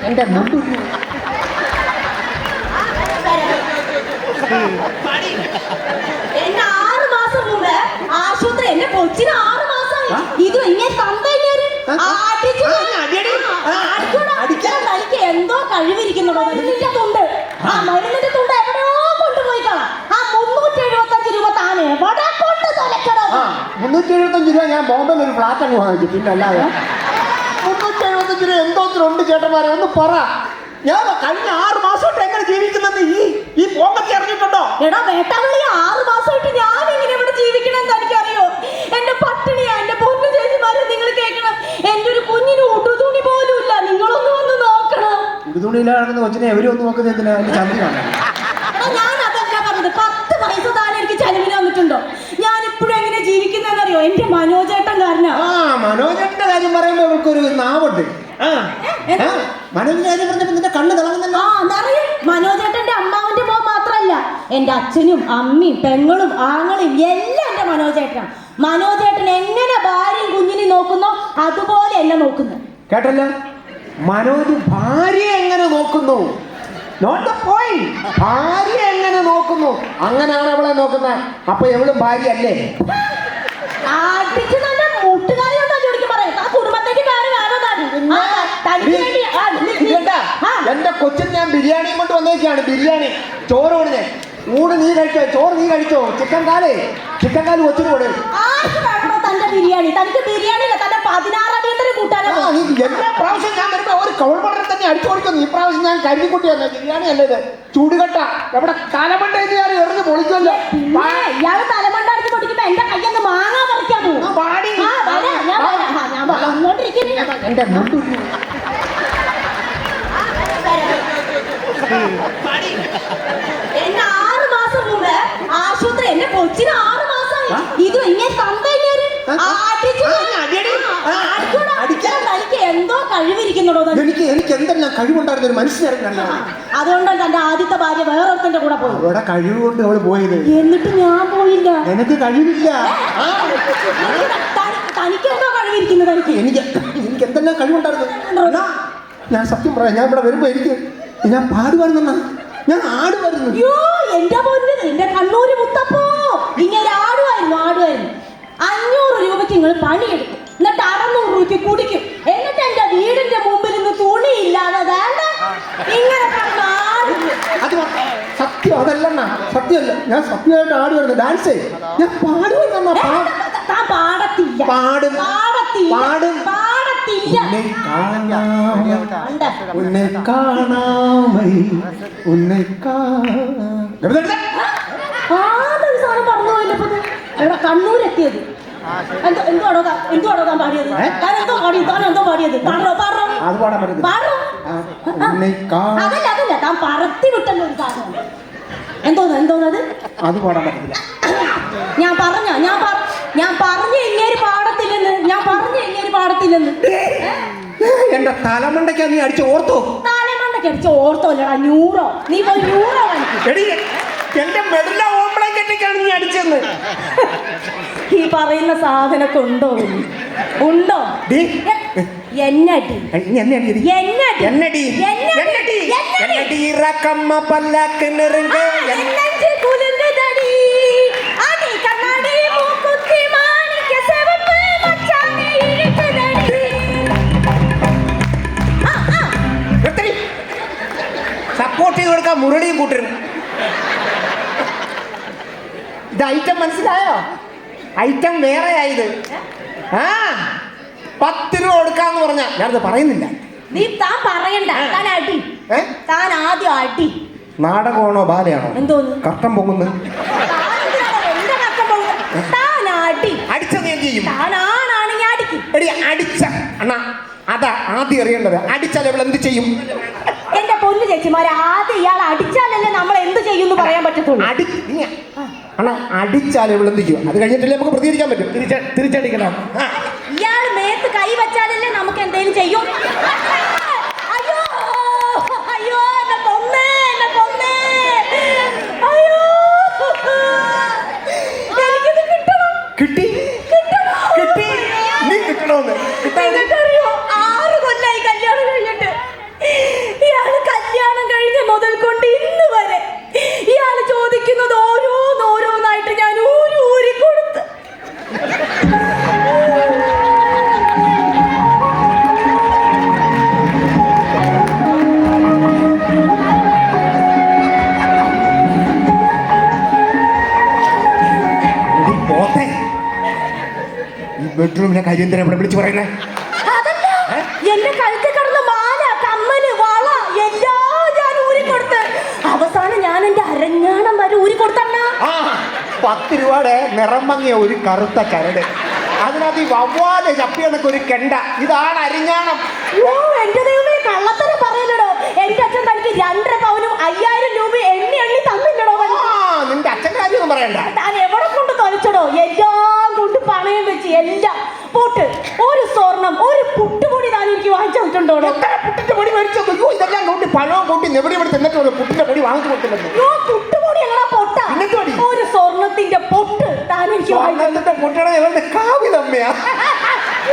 എന്റെ മുണ്ട് എന്നെ 6 മാസം മുമ്പ് ആശുപത്രി എന്നെ കൊച്ചിന് 6 മാസം ഇത് ഇങ്ങനെ തനിക്ക് എന്തോ കഴിവിരിക്കുന്നുണ്ടോ മരുന്നിന്റെ തുണ്ട് ആ മരുന്നിന്റെ തുണ്ട് എവിടെയോ കൊണ്ടുപോയി കാണാം ആ 375 രൂപ താനെ എവിടെ കൊണ്ട് തൊലക്കണോ 375 രൂപ ഞാൻ ബോംബെയിൽ ഒരു ഫ്ലാറ്റ് അങ്ങ് വാങ്ങിച്ചു പിന്നെ അല്ലാതെ 375 രൂപ എന്തോത്തിനുണ്ട് ചേട്ടന്മാരെ ഒന്ന് പറ ഞാൻ കഴിഞ്ഞ 6 മാസമായിട്ട് എങ്ങനെ ജീവിക്കുന്നെന്ന് ഈ പോങ്ങത്തി അറിഞ്ഞിട്ടുണ്ടോ എടാ വേട്ടാവളി 6 മാസമായിട്ട് ഞാൻ എങ്ങനെ ഇവിടെ ജീവിക്കണമെന്ന് എനിക്കറിയോ എന്റെ പട്ടിണിയാ എന്റെ പൊന്നു ചേച്ചിമാരെ നിങ്ങൾ കേൾക്കണം എന്റെ ഒരു കുഞ്ഞിന് ഉടുതുണി പോലും ഇല്ല നിങ്ങളൊന്ന് വന്ന് നോക്കണം ഉടുതുണിയിലാണെന്ന് കൊച്ചിനെ എവരൊന്നും നോക്കുന്നത് എന്തിനാ എന്റെ ചന്തിനാണ് ഞാൻ അതല്ല പറഞ്ഞത് 10 പൈസ താൻ എനിക്ക് ചെലവിന് വന്നിട്ടുണ്ടോ ഞാൻ ഇപ്പോഴും എങ്ങനെ ജീവിക്കുന്നതെന്നറിയോ എന്റെ മനോജേട്ടൻ കാരനാ മനോജേട്ടന്റെ കാര്യം പറയുമ്പോ ഇവർക്കൊരു നാവുണ്ട് മനോജിന്റെ കാര്യം പറഞ്ഞപ്പോ നിന്റെ കണ്ണ് തിളങ്ങുന്നല്ലോ മനോജേട്ടന്റെ അമ്മാവന്റെ മോൻ മാത്രല്ല എന്റെ അച്ഛനും അമ്മയും പെങ്ങളും ആങ്ങളും എല്ലാം എന്റെ മനോജേട്ടനാണ് മനോജേട്ടൻ എങ്ങനെ ഭാര്യയും കുഞ്ഞിനെ നോക്കുന്നോ അതുപോലെ എന്നെ നോക്കുന്നു കേട്ടല്ലോ മനോജ് ഭാര്യ എങ്ങനെ നോക്കുന്നു നോട്ട് ദ പോയിന്റ് ഭാര്യ എങ്ങനെ നോക്കുന്നു അങ്ങനെയാണ് അവളെ നോക്കുന്നത് അപ്പൊ എവളും ഭാര്യ അല്ലേ എന്റെ കൊച്ചിന് ഞാൻ ബിരിയാണിയും കൊണ്ട് വന്നേക്കാണ് ബിരിയാണി ചോറ് കൊടുത്തേ ഊണ് നീ കഴിച്ചോ ചോറ് നീ കഴിച്ചോ ചിക്കൻ കാല് കൊച്ചിന് കൊടു തന്റെ ബിരിയാണി തനിക്ക് ബിരിയാണി തന്റെ 16 അടിയന്തര കൂട്ടാനോ എല്ലാ പ്രാവശ്യം ഞാൻ വരുമ്പോ ഒരു കൗൾപടരെ തന്നെ അടിച്ചു കൊടുക്കുന്നു ഈ പ്രാവശ്യം ഞാൻ കരുതിക്കുട്ടി വന്ന ബിരിയാണി അല്ലേ ഇത് ചൂടുകട്ട എവിടെ തലമണ്ട എറിഞ്ഞ് പൊളിക്കുമല്ലോ ഇയാള് തലമണ്ട അടിച്ച് പൊടിക്കുമ്പോ എന്റെ കയ്യൊന്ന് മാങ്ങാ പറിക്കാൻ എന്റെ മുണ്ട് എന്നെ 6 മാസം മുമ്പ് ആശുപത്രി എന്നെ കൊച്ചിന് 6 മാസം ഇത് ഇങ്ങനെ തനിക്ക് എന്തോ കഴിവിരിക്കുന്നുണ്ടോ എനിക്ക് എന്തെല്ലാം കഴിവുണ്ടായിരുന്ന ഒരു മനുഷ്യനായിരുന്നു അതുകൊണ്ടാണ് തന്റെ ആദ്യത്തെ ഭാര്യ വേറൊരുത്തന്റെ കൂടെ പോയി അവിടെ കഴിവുകൊണ്ട് അവള് പോയത് എന്നിട്ട് ഞാൻ പോയില്ല എനിക്ക് കഴിവില്ല തനിക്ക് എന്തോ കഴിവിരിക്കുന്നത് എനിക്ക് എന്തെല്ലാം കഴിവുണ്ടായിരുന്നു ഞാൻ സത്യം പറയാം ഞാൻ ഇവിടെ വരുമ്പോ ഞാൻ പാടുവായിരുന്നു ഞാൻ ആടുമായിരുന്നു അയ്യോ എന്റെ പൊന്ന് എന്റെ കണ്ണൂര് മുത്തപ്പോ ഇങ്ങനെ ആടുമായിരുന്നു 500 രൂപയ്ക്ക് നിങ്ങൾ പണിയെടുക്കും എന്നിട്ട് 600 രൂപയ്ക്ക് കുടിക്കും എന്നിട്ട് എന്റെ വീടിന്റെ മുമ്പിൽ നിന്ന് തുണിയില്ലാതെ വേണ്ട ഇങ്ങനെ സത്യം അതല്ല സത്യമല്ല ഞാൻ സത്യമായിട്ട് ആടുമായിരുന്നു ഡാൻസ് ഞാൻ പാടുമായിരുന്നു കണ്ണൂരെത്തിയത് എന്തുവാണോ താൻ പാടിയത് അതല്ല താൻ പറത്തി വിട്ടുള്ള ഒരു സാധനം എന്തോന്നത് അത് പാടാൻ പറ്റില്ല ഞാൻ പറഞ്ഞ ഇങ്ങേര് പാടത്തില്ലെന്ന് എന്റെ തലമണ്ടയ്ക്കാ നീ അടിച്ച് ഓർത്തോ അല്ലടാ ന്യൂറോ നീ പോയി ന്യൂറോ എന്റെ മെഡല ഓംപ്ലേക്കാണ് നീ അടിച്ചെന്ന് ഈ പറയുന്ന സാധനമൊക്കെ ഉണ്ടോ സപ്പോർട്ട് ചെയ്ത് കൊടുക്കാൻ മുരളിയും കൂട്ടരും ഇത് ഐറ്റം മനസ്സിലായോ ഐറ്റം വേറെ ആയത് 10 രൂപ കൊടുക്കാന്ന് പറഞ്ഞ ഞാനത് പറയുന്നില്ല നീ താൻ പറയണ്ട താൻ ആദ്യം അടി നാടകമാണോ ബാലയാണോ എന്തോന്ന് കർട്ടൻ പൊങ്ങുന്നു അടിച്ച നീ എന്ത് ചെയ്യും എടി അടിച്ച അണ്ണാ അതാ ആദ്യം അറിയേണ്ടത് അടിച്ചാൽ ഇവൾ എന്ത് ചെയ്യും എന്റെ പൊന്നു ചേച്ചിമാരെ ആദ്യം ഇയാൾ അടിച്ചാലല്ലേ നമ്മൾ എന്ത് ചെയ്യുമെന്ന് പറയാൻ പറ്റത്തുള്ളൂ അണ്ണാ അടിച്ചാൽ ഇവൾ എന്ത് ചെയ്യും അത് കഴിഞ്ഞിട്ടല്ലേ നമുക്ക് പ്രതികരിക്കാൻ പറ്റും തിരിച്ചടിക്കണം ഇയാൾ മേത്ത് കൈ വെച്ചാലല്ലേ നമുക്ക് എന്തെങ്കിലും ചെയ്യും കിട്ടി നീ കിട്ടണോന്ന് 6 കൊല്ലായി കല്യാണം കഴിഞ്ഞിട്ട് ബെഡ്റൂമിലെ കാര്യം എന്തിനാ ഇവിടെ വിളിച്ച് പറയണേ? അതല്ല, എന്റെ കഴുത്തിൽ കിടന്ന മാല, കമ്മല്, വള എല്ലാം ഞാൻ ഊരിക്കൊടുത്ത്. അവസാനം ഞാൻ എന്റെ അരഞ്ഞാണം വരെ ഊരിക്കൊടുത്തണ്ണ. 10 രൂപയുടെ നിറം മങ്ങിയ ഒരു കറുത്ത ചരട്, അതിനകത്ത് ഈ വവ്വാല് ചപ്പിയെന്നൊക്കെ ഒരു കെണ്ട, ഇതാണ് അരിഞ്ഞാണം. എന്റെ ദൈവമേ, കള്ളത്തരം പറയലടോ. എന്റെ അച്ഛൻ തനിക്ക് 2.5 പവനും 5000 രൂപ എണ്ണി തന്നില്ലടോ. നിന്റെ അച്ഛൻ്റെ കാര്യമൊന്നും പറയണ്ട. താൻ എവിടെ കൊണ്ട് തൊലച്ചടോ? എല്ലാം കൊണ്ട് പണയം വെച്ച് എല്ലാം പോട്ട്. ഒരു സ്വർണം, ഒരു പുട്ടുപൊടി താൻ എനിക്ക് വാങ്ങിച്ചു തന്നിട്ടുണ്ടോ? പുട്ടിന്റെ പൊടി മേടിച്ചോ? ഇതെല്ലാം കൊണ്ട് പഴവും കൂട്ടി നെവിടെ ഇവിടെ തിന്നിട്ടുള്ളൂ. പുട്ടിന്റെ പൊടി വാങ്ങിച്ചു കൊടുത്തില്ലല്ലോ. പുട്ടുപൊടി എങ്ങനെ പൊട്ട? ഒരു സ്വർണത്തിന്റെ പൊട്ട് താൻ എനിക്ക് വാങ്ങിച്ചു. പൊട്ടണ ഇവളുടെ കാവിലമ്മയാ.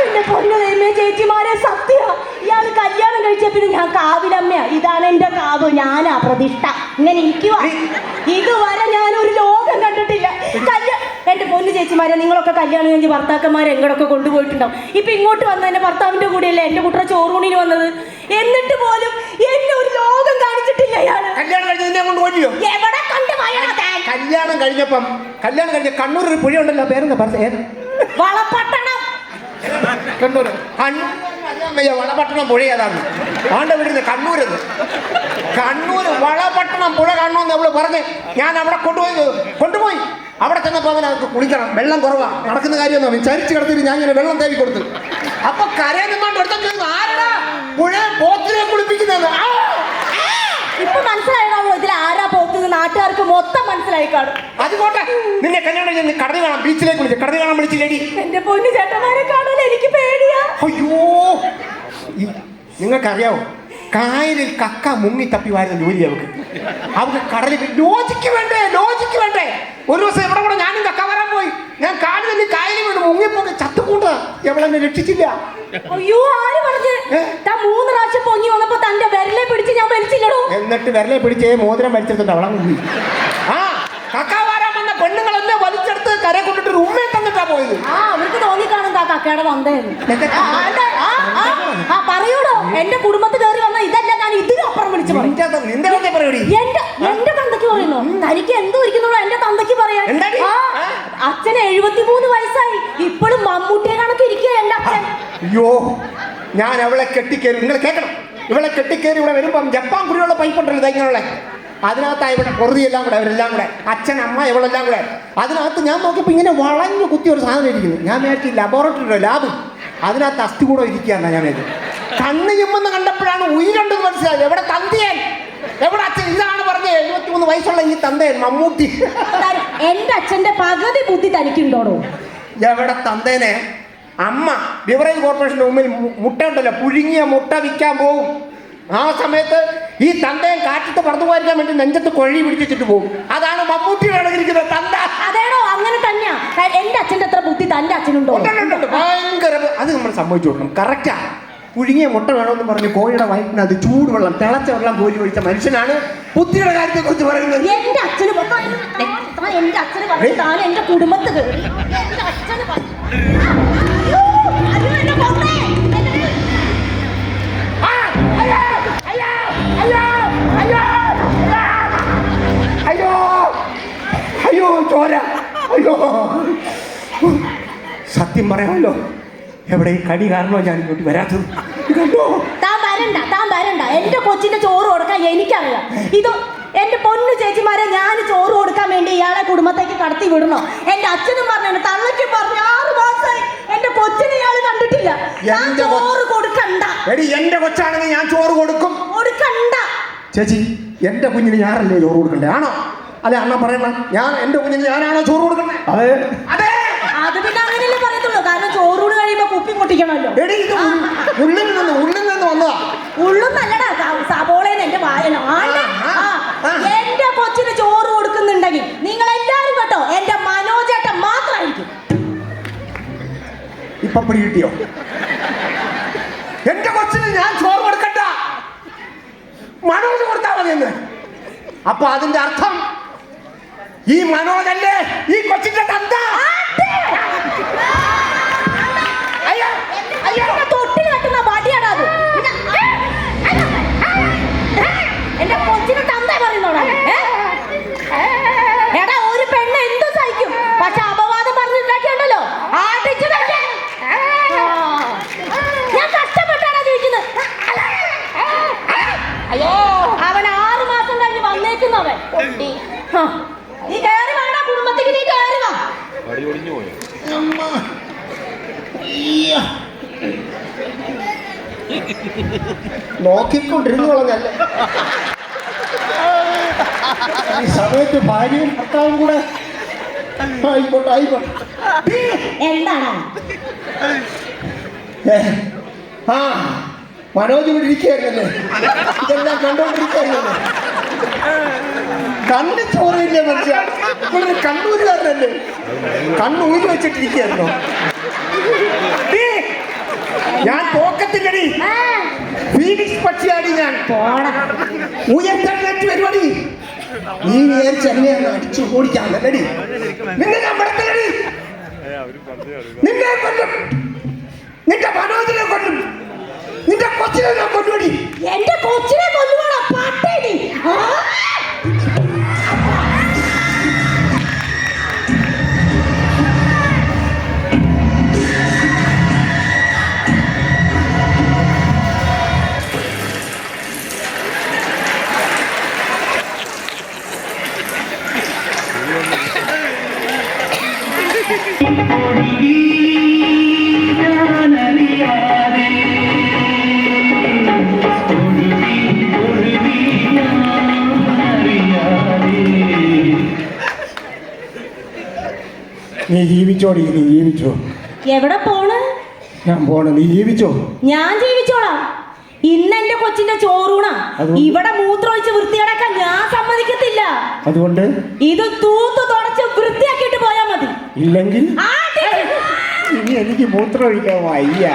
എന്റെ പൊന്നു ചേച്ചിമാരെ, സത്യ ഇയാള് കല്യാണം കഴിച്ച പിന്നെ ഞാൻ കാവിലമ്മയാ. ഇതാണ് എന്റെ കാവ്, ഞാനാ പ്രതിഷ്ഠ. ഇങ്ങനെ ഇരിക്കുക. ഇതുവരെ ഞാൻ ഒരു ലോകം കണ്ടിട്ടില്ല. എന്റെ പൊന്നു ചേച്ചിമാരെ, നിങ്ങളൊക്കെ കല്യാണം കഴിഞ്ഞ് ഭർത്താക്കന്മാരെ എങ്ങോട്ടൊക്കെ കൊണ്ടുപോയിട്ടുണ്ടാവും. ഇപ്പൊ ഇങ്ങോട്ട് വന്ന എന്റെ ഭർത്താവിന്റെ കൂടെയല്ലേ എന്റെ കുട്ടറ ചോറൂണിന് വന്നത്. എന്നിട്ട് പോലും എന്നെ ഒരു ലോകം കാണിച്ചിട്ടില്ല ഇയാള്. കല്യാണം കഴിഞ്ഞ കൊണ്ടുപോയോ? എവിടെ കൊണ്ട് കല്യാണം കഴിഞ്ഞ കണ്ണൂർ ഒരു പുഴ ഉണ്ടല്ലോ, പേരെന്താ പറഞ്ഞ? വളപട്ടണം. കണ്ണൂർ വളപട്ടണം പുഴ ഏതാണ്? ആണ്ട് വിടുന്നത് കണ്ണൂരെന്ന്. കണ്ണൂർ വളപട്ടണം പുഴ കാണണമെന്ന് അവള് പറഞ്ഞ് ഞാൻ അവിടെ കൊണ്ടുപോയി. അവിടെ ചെന്നപ്പോൾ അവനകത്ത് കുളിക്കണം, വെള്ളം കുറവാ, നടക്കുന്ന കാര്യമൊന്നും ചരിച്ച് കിടത്തിട്ട് ഞാൻ ഇങ്ങനെ വെള്ളം തേടി കൊടുത്തു. അപ്പൊ കരയിൽ നിന്നോണ്ട് എടുത്തു, ആരടാ പുഴ പോത്തിനെ കുളിപ്പിക്കുന്നത്? ഇപ്പൊ മനസ്സിലായോ ഇതിൽ ആരാ പോക്കുന്നത്? നാട്ടുകാർക്ക് മൊത്തം മനസ്സിലായി കാണും. അതുകൊണ്ട് നിന്നെ കല്യാണം കഴിഞ്ഞ് കടൽ കാണാം, ബീച്ചിലേക്ക് വിളിച്ചു. കടൽ കാണാൻ വിളിച്ചില്ലേടി? എന്റെ പൊന്നു ചേട്ടന്മാരെ കാണാൻ എനിക്ക് പേടിയാ. അയ്യോ, നിങ്ങൾക്കറിയാവോ, കായലിൽ കക്ക മുങ്ങി തപ്പി വാരുന്ന ജോലി അവർക്ക് കടലിൽ ലോജിക്ക് വേണ്ടേ. ഒരു ദിവസം എവിടെ കൂടെ ഞാനും കക്ക വരാൻ പോയി. ഞാൻ കാലിൽ കായലിൽ വീണ് മുങ്ങിപ്പോയി ചത്തുകൂണ്ട. എവളെന്നെ രക്ഷിച്ചില്ല. അയ്യോ, ആര് പറഞ്ഞു? 3 പ്രാവശ്യം പൊങ്ങി വന്നപ്പോ തന്റെ വിരലെ പിടിച്ച് ഞാൻ വലിച്ചില്ലടോ. എന്നിട്ട് വിരലെ പിടിച്ച് മോതിരം വലിച്ചെടുത്തിട്ട് അവളെ മുങ്ങി. കക്ക വരാൻ വന്ന പെണ്ണുങ്ങളെന്നെ വലിച്ചെടുത്ത് കര കൊണ്ടിട്ട് ഒരു ഉമ്മയെ തന്നിട്ടാ പോയത്. അവർക്ക് തോന്നിക്കാണും കക്കയുടെ വന്നേന്ന്. പറയൂടോ, എന്റെ കുടുംബത്തിൽ കയറി വന്ന ഇതല്ല, ഞാൻ ഇതിനപ്പുറം വിളിച്ചു പറയും. എന്റെ തന്തയ്ക്ക് പറയുന്നു. തനിക്ക് എന്തോ ഇരിക്കുന്നുള്ളൂ എന്റെ തന്തയ്ക്ക് പറയാൻ. അച്ഛന് 73 വയസ്സായി, ഇപ്പോഴും മമ്മൂട്ടിയെ കണക്ക് ഇരിക്കുക എന്റെ അച്ഛൻ. അയ്യോ, ഞാൻ അവളെ കെട്ടിക്കേറി, നിങ്ങൾ കേൾക്കണം, ഇവളെ കെട്ടിക്കേറി ഇവിടെ വരുമ്പം ജപ്പാൻ കുടിയുള്ള പൈപ്പുണ്ടല്ലോ ഇങ്ങനെയുള്ള, അതിനകത്തായി ഇവിടെ പൊറുതിയെല്ലാം കൂടെ, അവരെല്ലാം കൂടെ, അച്ഛൻ അമ്മ ഇവളെല്ലാം കൂടെ. അതിനകത്ത് ഞാൻ നോക്കിയപ്പോൾ ഇങ്ങനെ വളഞ്ഞു കുത്തിയ ഒരു സാധനം ഇരിക്കുന്നു. ഞാൻ വിചാരിച്ചു ലബോറട്ടറിയുടെ ലാബ്, അതിനകത്ത് അസ്ഥി കൂടെ ഇരിക്കുകയാണ്. ഞാൻ വിചാരിച്ചു കണ്ണ് ചുമ്മെന്ന് കണ്ടപ്പോഴാണ് ഉയരുണ്ടെന്ന് മനസ്സിലായത്. എവിടെ തന്തയൻ, എവിടെ അച്ഛൻ? ഇതാണ് പറഞ്ഞത് 73 വയസ്സുള്ള ഈ തന്തയൻ മമ്മൂട്ടി. എന്റെ അച്ഛന്റെ പകുതി ബുദ്ധി തനിക്കുണ്ടോടോ? എവിടെ തന്തേനെ? അമ്മ ബിവറേജ് കോർപ്പറേഷന്റെ മുമ്പിൽ മുട്ട ഉണ്ടല്ലോ, പുഴുങ്ങിയ മുട്ട വിൽക്കാൻ പോകും. ആ സമയത്ത് ഈ തന്തയും കാറ്റത്ത് പറന്നു പോയിരിക്കാൻ വേണ്ടി നെഞ്ചത്ത് കൊഴി പിടിച്ചിട്ട് പോകും. അതാണ് മമ്മൂട്ടിയുടെ ഇടകിരിക്കുന്നത് തന്ത. അതേടോ, അങ്ങനെ തന്നെയാ. എന്റെ അച്ഛന്റെ അത്ര ബുദ്ധി തന്റെ അച്ഛനുണ്ടോ? ഭയങ്കര. അത് നമ്മൾ സമ്മതിച്ചു കൊടുക്കണം. കറക്റ്റാ. പുഴുങ്ങിയ മുട്ട വേണമെന്ന് പറഞ്ഞ് കോഴിയുടെ വയറ്റിനകത്ത് ചൂടുവെള്ളം, തിളച്ച വെള്ളം കോരി ഒഴിച്ച മനുഷ്യനാണ് ബുദ്ധിയുടെ കാര്യത്തെ കുറിച്ച് പറയുന്നത്. എന്റെ അച്ഛന് എന്റെ അച്ഛന് പറഞ്ഞു, താൻ എന്റെ കുടുംബത്ത് കയറി. എന്റെ അച്ഛന് അയ്യോ ചോര. അയ്യോ, സത്യം പറയാമല്ലോ, എവിടെ ഈ കടി കാരണോ ഞാൻ ഇങ്ങോട്ട് വരാത്തത്. താൻ വരണ്ട. എന്റെ കൊച്ചിന്റെ ചോറ് കൊടുക്കാൻ എനിക്കറിയാം. ഇത് എന്റെ പൊന്നു ചേച്ചിമാരെ, ഞാൻ ചോറ് കൊടുക്കാൻ വേണ്ടി ഇയാളെ കുടുംബത്തേക്ക് കടത്തി വിടണോ? എന്റെ അച്ഛനും പറഞ്ഞു, തള്ളയ്ക്ക് പറഞ്ഞു 6 മാസമായി എന്റെ കൊച്ചിനെ ഇയാള് കണ്ടിട്ടില്ല. ചോറ് കൊടുക്കണ്ട. എന്റെ കൊച്ചാണെങ്കിൽ ഞാൻ ചോറ് കൊടുക്കും. ചേച്ചി, എന്റെ കുഞ്ഞിന് ഞാനല്ലേ ചോറ് കൊടുക്കണ്ടേ? ആണോ? അല്ലെ അണ്ണ പറയണ, എന്റെ കുഞ്ഞിന് ഞാനാണോ ചോറ് കൊടുക്കണ്ടേ? അതെ. അത് പിന്നെ അങ്ങനെയല്ലേ പറയത്തുള്ളൂ. കാരണം ചോറൂട് കഴിയുമ്പോ കുപ്പി പൊട്ടിക്കണമല്ലോ. ഉള്ളിൽ നിന്ന് വന്നതാ. ഉള്ളുന്നല്ലടാ, സബോളേന്ന് എന്റെ വായന. എന്റെ കൊച്ചിന് ചോറ് കൊടുക്കുന്നുണ്ടെങ്കിൽ നിങ്ങൾ എല്ലാരും കേട്ടോ, എന്റെ മനോജേട്ടൻ മാത്രമായിരിക്കും. ഇപ്പൊ പിടി കിട്ടിയോ? എന്റെ കൊച്ചിന് ഞാൻ ചോറ് കൊടുക്കണ്ട, മനോജ് കൊടുത്താൽ മതിയെന്ന്. അപ്പൊ അതിന്റെ അർത്ഥം ഈ മനോജല്ലേ ഈ കൊച്ചിന്റെ തന്ത. തൊട്ടിൽ കെട്ടുന്ന വടിയാടാ അത്. എന്റെ കൊച്ചിന് തന്ത പറയുന്നോടാ. എടാ, ഒരു പെണ്ണ് എന്ത് സഹിക്കും, പക്ഷെ അപവാദം പറഞ്ഞിട്ടുണ്ടല്ലോ ആട്ടിച്ചു. സമ്മതിക്കുന്നവൻ ഹാ, നീ കയറി വാടാ, കുടുംബത്തേക്ക് നീ കയറി വാ. അമ്മ. ഈയ്യ. നോക്കിക്കൊണ്ടിരുന്നോളഞ്ഞല്ലേ ഈ സമയത്ത് ഭാര്യയും ഭർത്താവും കൂടെ ആയിക്കോട്ടെ. എന്താണ്? ആ മനോജ് ഇവിടെ ഇരിക്കുകയായിരുന്നല്ലേ, ഇതെല്ലാം കണ്ടോണ്ടിരിക്കുകയായിരുന്നല്ലേ. കണ്ണ് ചോറിയില്ലേ മനുഷ്യ, ഇവിടെ കണ്ണൂരുകാരനല്ലേ, കണ്ണൂര് വെച്ചിട്ടിരിക്കുകയായിരുന്നോ? ഞാൻ തോക്കത്തില്ലടി, ഫീനിക്സ് പക്ഷിയാടി ഞാൻ. ഉയർത്തെഴുന്നേറ്റ് പരിപാടി നീ വിചാരിച്ച് എന്നെ അടിച്ചു ഓടിക്കാന്നല്ലടി. നിന്നെ ഞാൻ പെടുത്തലടി, നിന്നെ കൊല്ലും, നിന്റെ മനോജിനെ കൊല്ലും, നിന്റെ കൊച്ചിനെ ഞാൻ കൊല്ലുപടി. എന്റെ കൊച്ചിനെ കൊല്ലുവാണോ പട്ടി? നീ ജീവിച്ചോടി, നീ ജീവിച്ചോ. എവിടെ പോണ്? ഞാൻ പോണ, നീ ജീവിച്ചോ. ഞാൻ ജീവിച്ചോളാം. ഇന്ന് എന്റെ കൊച്ചിന്റെ ചോറൂണാ. ഇവിടെ മൂത്രമൊഴിച്ച് വൃത്തിയടക്കാൻ ഞാൻ സമ്മതിക്കത്തില്ല. അതുകൊണ്ട് ഇത് തൂത്ത് തുടച്ച് വൃത്തിയാക്കിയിട്ട് പോയാ മതി. ഇല്ലെങ്കിൽ ആ, ഇനി എനിക്ക് മൂത്രം ഒഴിക്കാൻ വയ്യ.